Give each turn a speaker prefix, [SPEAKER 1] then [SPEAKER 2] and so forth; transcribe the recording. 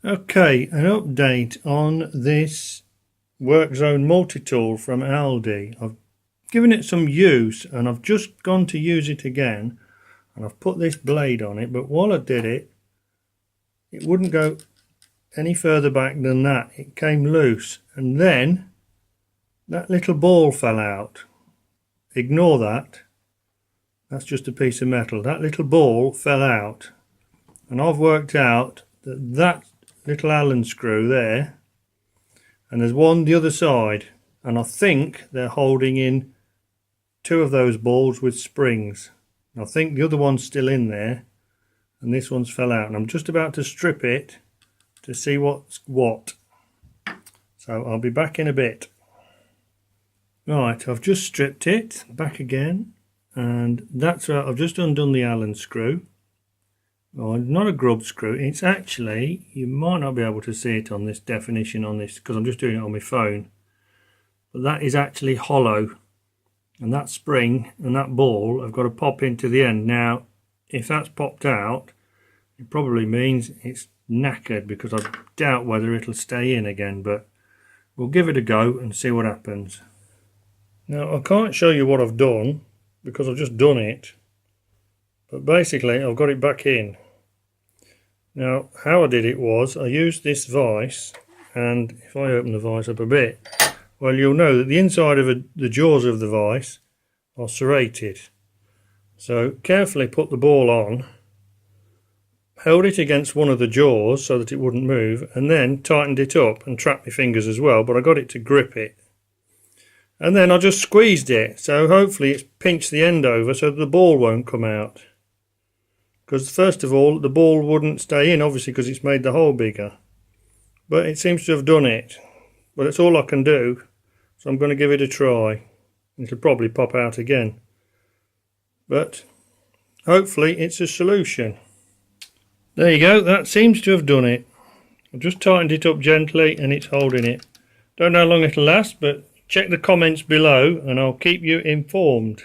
[SPEAKER 1] Okay, an update on this Workzone multi-tool from Aldi. I've given it some use and I've just gone to use it again and I've put this blade on it, but while I did it, it wouldn't go any further back than that. It came loose and then that little ball fell out. Ignore that. That's just a piece of metal. That little ball fell out and I've worked out that little Allen screw there, and there's one the other side, and I think they're holding in two of those balls with springs. I think the other one's still in there and this one's fell out, and I'm just about to strip it to see what's what, so I'll be back in a bit. Right, I've just stripped it back again, and that's right, I've just undone the Allen screw. Oh, not a grub screw, it's actually, you might not be able to see it on this definition on this because I'm just doing it on my phone, but that is actually hollow, and that spring and that ball have got to pop into the end. Now if that's popped out, it probably means it's knackered, because I doubt whether it'll stay in again, but we'll give it a go and see what happens. Now I can't show you what I've done because I've just done it, but basically I've got it back in. Now how I did it was I used this vise, and if I open the vise up a bit, well, you'll know that the inside of the jaws of the vise are serrated. So carefully put the ball on, held it against one of the jaws so that it wouldn't move, and then tightened it up and trapped my fingers as well, but I got it to grip it. And then I just squeezed it, so hopefully it's pinched the end over so that the ball won't come out. Because first of all, the ball wouldn't stay in, obviously, because it's made the hole bigger. But it seems to have done it. But it's all I can do, so I'm going to give it a try. It'll probably pop out again. But hopefully it's a solution. There you go, that seems to have done it. I've just tightened it up gently and it's holding it. Don't know how long it'll last, but check the comments below and I'll keep you informed.